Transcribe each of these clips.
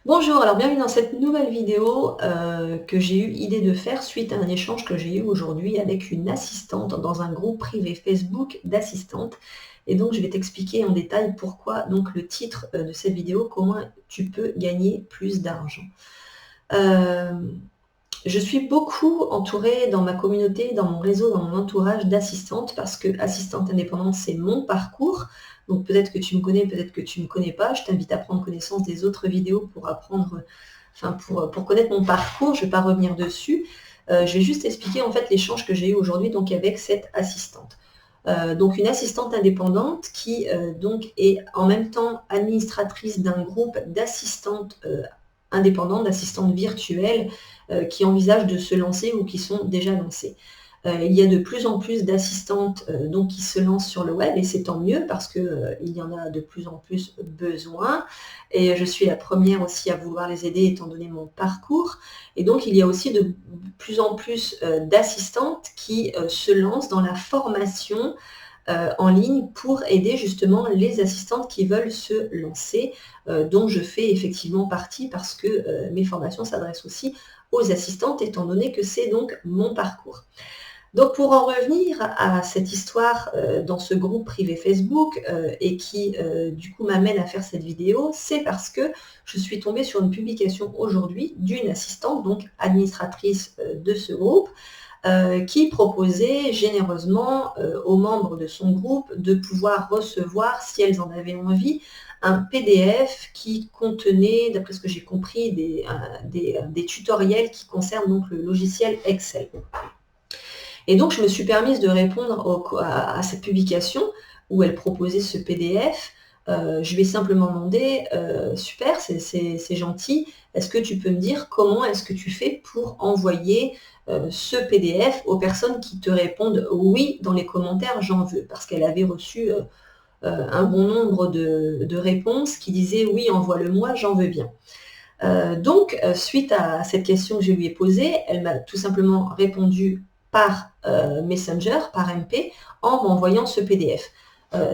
Bonjour, alors bienvenue dans cette nouvelle vidéo que j'ai eu idée de faire suite à un échange que j'ai eu aujourd'hui avec une assistante dans un groupe privé Facebook d'assistantes. Et donc je vais t'expliquer en détail pourquoi donc le titre de cette vidéo, comment tu peux gagner plus d'argent. Euh, je suis beaucoup entourée dans ma communauté, dans mon réseau, dans mon entourage d'assistantes parce que assistante indépendante, c'est mon parcours. Donc peut-être que tu me connais, peut-être que tu ne me connais pas. Je t'invite à prendre connaissance des autres vidéos pour apprendre, pour connaître mon parcours. Je ne vais pas revenir dessus. Je vais juste expliquer en fait l'échange que j'ai eu aujourd'hui donc avec cette assistante. Donc une assistante indépendante qui donc est en même temps administratrice d'un groupe d'assistantes indépendantes, d'assistantes virtuelles qui envisagent de se lancer ou qui sont déjà lancées. Il y a de plus en plus d'assistantes donc qui se lancent sur le web et c'est tant mieux parce qu'il y en a de plus en plus besoin et je suis la première aussi à vouloir les aider étant donné mon parcours. Et donc il y a aussi de plus en plus d'assistantes qui se lancent dans la formation en ligne pour aider justement les assistantes qui veulent se lancer, dont je fais effectivement partie parce que mes formations s'adressent aussi aux assistantes étant donné que c'est donc mon parcours. Donc pour en revenir à cette histoire dans ce groupe privé Facebook et qui du coup m'amène à faire cette vidéo, c'est parce que je suis tombée sur une publication aujourd'hui d'une assistante, donc administratrice de ce groupe, qui proposait généreusement aux membres de son groupe de pouvoir recevoir, si elles en avaient envie, un PDF qui contenait, d'après ce que j'ai compris, des tutoriels qui concernent donc le logiciel Excel. Et donc, je me suis permise de répondre à cette publication où elle proposait ce PDF. Je lui ai simplement demandé, super, c'est gentil, est-ce que tu peux me dire comment est-ce que tu fais pour envoyer ce PDF aux personnes qui te répondent oui dans les commentaires, j'en veux, parce qu'elle avait reçu un bon nombre de réponses qui disaient oui, envoie-le-moi, j'en veux bien. Donc, suite à cette question que je lui ai posée, elle m'a tout simplement répondu par Messenger, par MP, en m'envoyant ce PDF.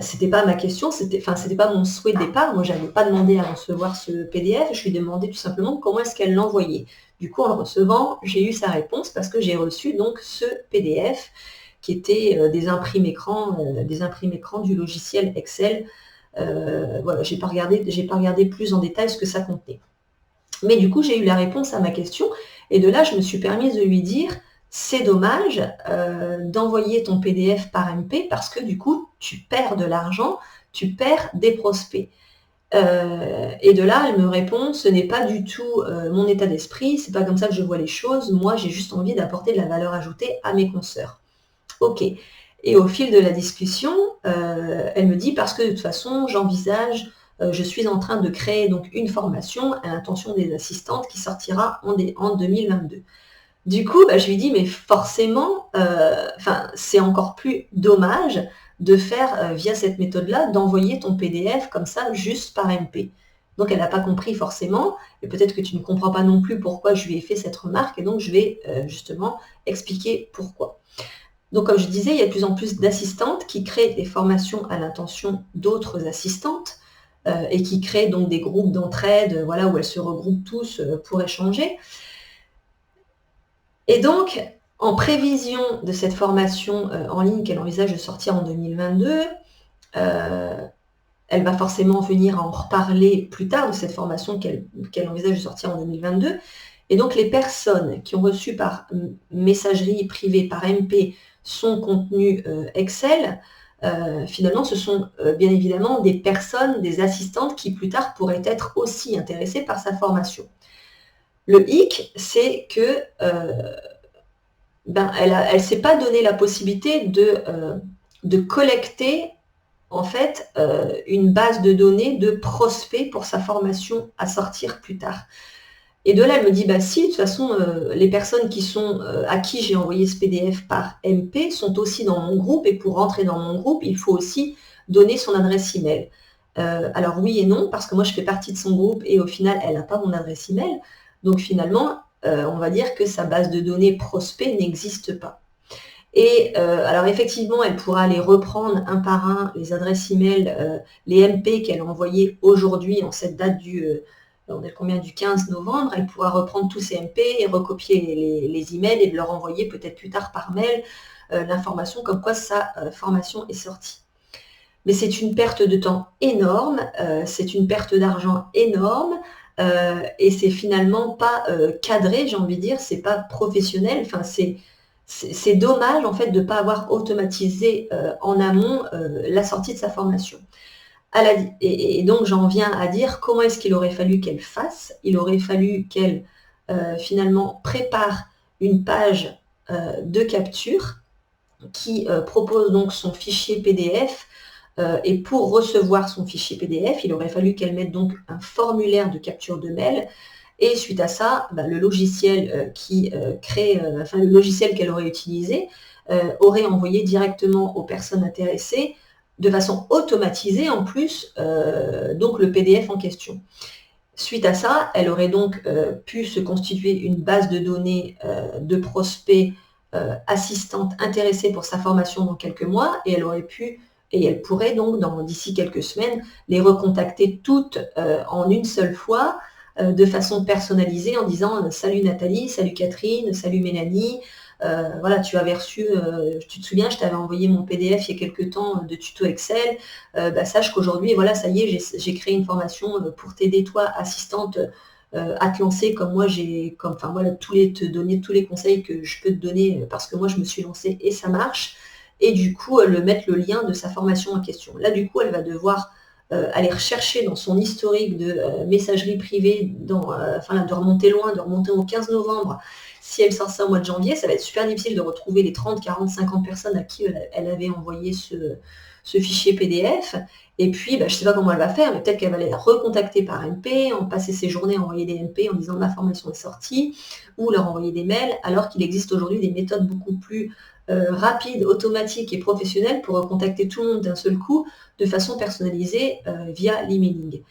C'était pas ma question, c'était pas mon souhait de départ. Moi, j'avais pas demandé à recevoir ce PDF. Je lui ai demandé tout simplement comment est-ce qu'elle l'envoyait. Du coup, en le recevant, j'ai eu sa réponse parce que j'ai reçu donc ce PDF qui était des imprimes écrans du logiciel Excel. Voilà, j'ai pas regardé plus en détail ce que ça contenait. Mais du coup, j'ai eu la réponse à ma question et de là, je me suis permise de lui dire c'est dommage d'envoyer ton PDF par MP parce que du coup, tu perds de l'argent, tu perds des prospects. Et de là, elle me répond ce n'est pas du tout mon état d'esprit, c'est pas comme ça que je vois les choses, moi j'ai juste envie d'apporter de la valeur ajoutée à mes consoeurs. Ok. Et au fil de la discussion, elle me dit parce que de toute façon, j'envisage, je suis en train de créer donc une formation à l'intention des assistantes qui sortira en 2022. Du coup, je lui dis mais forcément, c'est encore plus dommage de faire via cette méthode-là, d'envoyer ton PDF comme ça juste par MP. Donc elle n'a pas compris forcément, et peut-être que tu ne comprends pas non plus pourquoi je lui ai fait cette remarque, et donc je vais justement expliquer pourquoi. Donc, comme je disais, il y a de plus en plus d'assistantes qui créent des formations à l'intention d'autres assistantes et qui créent donc des groupes d'entraide, voilà, où elles se regroupent tous pour échanger. Et donc, en prévision de cette formation en ligne qu'elle envisage de sortir en 2022, elle va forcément venir en reparler plus tard de cette formation qu'elle envisage de sortir en 2022. Et donc, les personnes qui ont reçu par messagerie privée, par MP, son contenu Excel, finalement, ce sont bien évidemment des personnes, des assistantes qui plus tard pourraient être aussi intéressées par sa formation. Le hic, c'est que elle ne s'est pas donné la possibilité de collecter en fait une base de données de prospects pour sa formation à sortir plus tard. Et de là, elle me dit, si, de toute façon, les personnes qui sont à qui j'ai envoyé ce PDF par MP sont aussi dans mon groupe, et pour rentrer dans mon groupe, il faut aussi donner son adresse email. Alors oui et non, parce que moi, je fais partie de son groupe, et au final, elle n'a pas mon adresse email. Donc finalement, on va dire que sa base de données prospect n'existe pas. Et alors effectivement, elle pourra les reprendre un par un, les adresses email, les MP qu'elle a envoyées aujourd'hui en cette date on est combien du 15 novembre, elle pourra reprendre tous ses MP et recopier les emails et leur envoyer peut-être plus tard par mail l'information comme quoi sa formation est sortie. Mais c'est une perte de temps énorme, c'est une perte d'argent énorme, et c'est finalement pas cadré, j'ai envie de dire, c'est pas professionnel. Enfin, c'est dommage en fait de ne pas avoir automatisé en amont la sortie de sa formation. Et donc j'en viens à dire comment est-ce qu'il aurait fallu qu'elle fasse. Il aurait fallu qu'elle finalement prépare une page de capture qui propose donc son fichier PDF. Et pour recevoir son fichier PDF, il aurait fallu qu'elle mette donc un formulaire de capture de mail. Et suite à ça, le logiciel le logiciel qu'elle aurait utilisé aurait envoyé directement aux personnes intéressées, de façon automatisée en plus, donc le PDF en question. Suite à ça, elle aurait donc pu se constituer une base de données de prospects assistantes intéressées pour sa formation dans quelques mois, et elle pourrait donc, d'ici quelques semaines, les recontacter toutes en une seule fois, de façon personnalisée, en disant salut Nathalie, salut Catherine, salut Mélanie, voilà, tu avais reçu, tu te souviens, je t'avais envoyé mon PDF il y a quelques temps de tuto Excel, sache qu'aujourd'hui, voilà, ça y est, j'ai créé une formation pour t'aider, toi, assistante, à te lancer comme moi, te donner tous les conseils que je peux te donner, parce que moi, je me suis lancée et ça marche. Et du coup, mettre le lien de sa formation en question. Là, du coup, elle va devoir aller rechercher dans son historique de messagerie privée, de remonter loin, de remonter au 15 novembre. Si elle sort ça au mois de janvier, ça va être super difficile de retrouver les 30, 40, 50 personnes à qui elle avait envoyé ce fichier PDF. Et puis, je ne sais pas comment elle va faire, mais peut-être qu'elle va les recontacter par MP, en passer ses journées à envoyer des MP en disant ma formation est sortie, ou leur envoyer des mails, alors qu'il existe aujourd'hui des méthodes beaucoup plus rapides, automatiques et professionnelles pour recontacter tout le monde d'un seul coup, de façon personnalisée via l'emailing.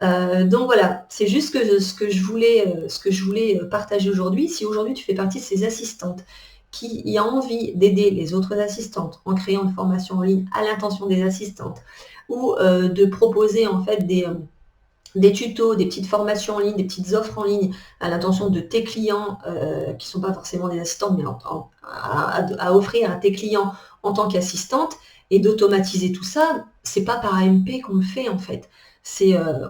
Donc voilà, c'est juste ce que je voulais partager aujourd'hui. Si aujourd'hui tu fais partie de ces assistantes qui a envie d'aider les autres assistantes en créant une formation en ligne à l'intention des assistantes, ou de proposer en fait des tutos, des petites formations en ligne, des petites offres en ligne à l'intention de tes clients qui ne sont pas forcément des assistantes, mais à offrir à tes clients en tant qu'assistante, et d'automatiser tout ça, c'est pas par AMP qu'on le fait en fait.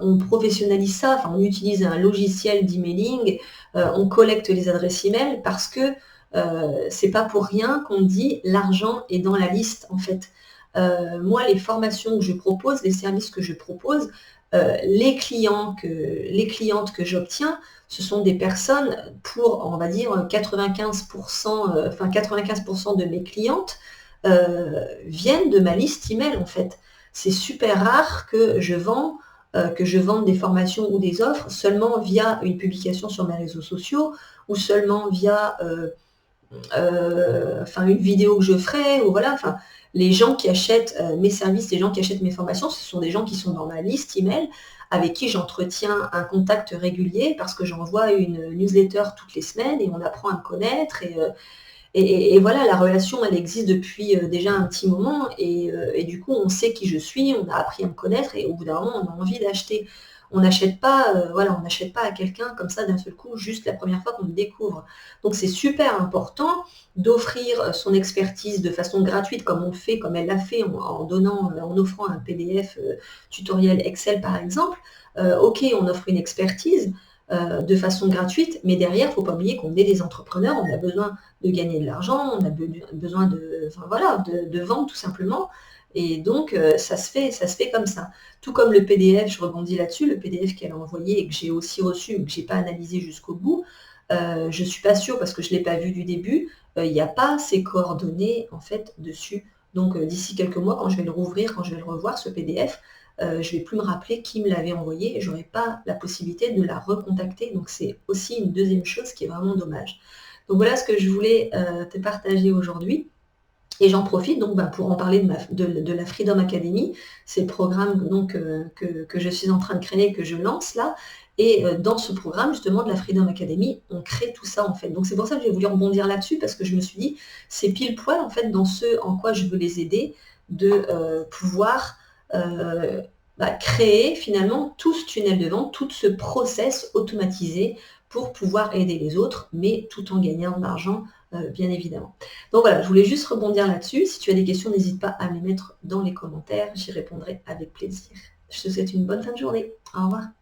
On professionnalise ça, on utilise un logiciel d'emailing, on collecte les adresses email parce que c'est pas pour rien qu'on dit l'argent est dans la liste en fait. Moi, les formations que je propose, les services que je propose, les clientes que j'obtiens, ce sont des personnes pour, on va dire, 95%, 95% de mes clientes viennent de ma liste email en fait. C'est super rare que je vende des formations ou des offres seulement via une publication sur mes réseaux sociaux, ou seulement via une vidéo que je ferai, ou voilà, les gens qui achètent mes services, les gens qui achètent mes formations, ce sont des gens qui sont dans ma liste email, avec qui j'entretiens un contact régulier, parce que j'envoie une newsletter toutes les semaines et on apprend à me connaître, et voilà, la relation, elle existe depuis déjà un petit moment, et du coup, on sait qui je suis, on a appris à me connaître, et au bout d'un moment, on a envie d'acheter. On n'achète pas, on n'achète pas à quelqu'un comme ça d'un seul coup, juste la première fois qu'on le découvre. Donc c'est super important d'offrir son expertise de façon gratuite, comme on le fait, comme elle l'a fait en offrant un PDF tutoriel Excel par exemple. Ok, on offre une expertise de façon gratuite, mais derrière, il ne faut pas oublier qu'on est des entrepreneurs, on a besoin de gagner de l'argent, on a besoin de vendre tout simplement. Et donc, ça se fait comme ça. Tout comme le PDF, je rebondis là-dessus, le PDF qu'elle a envoyé et que j'ai aussi reçu, que je n'ai pas analysé jusqu'au bout, je ne suis pas sûre parce que je ne l'ai pas vu du début, il n'y a pas ces coordonnées en fait dessus. Donc d'ici quelques mois, quand je vais le rouvrir, quand je vais le revoir, ce PDF, je ne vais plus me rappeler qui me l'avait envoyé et je n'aurai pas la possibilité de la recontacter. Donc c'est aussi une deuxième chose qui est vraiment dommage. Donc voilà ce que je voulais te partager aujourd'hui. Et j'en profite donc pour en parler de la Freedom Academy. C'est le programme donc, que je suis en train de créer, que je lance là. Et dans ce programme justement de la Freedom Academy, on crée tout ça en fait. Donc c'est pour ça que j'ai voulu rebondir là-dessus, parce que je me suis dit, c'est pile poil en fait dans ce en quoi je veux les aider, de pouvoir créer finalement tout ce tunnel de vente, tout ce process automatisé pour pouvoir aider les autres, mais tout en gagnant de l'argent, bien évidemment. Donc voilà, je voulais juste rebondir là-dessus. Si tu as des questions, n'hésite pas à me les mettre dans les commentaires, j'y répondrai avec plaisir. Je te souhaite une bonne fin de journée. Au revoir.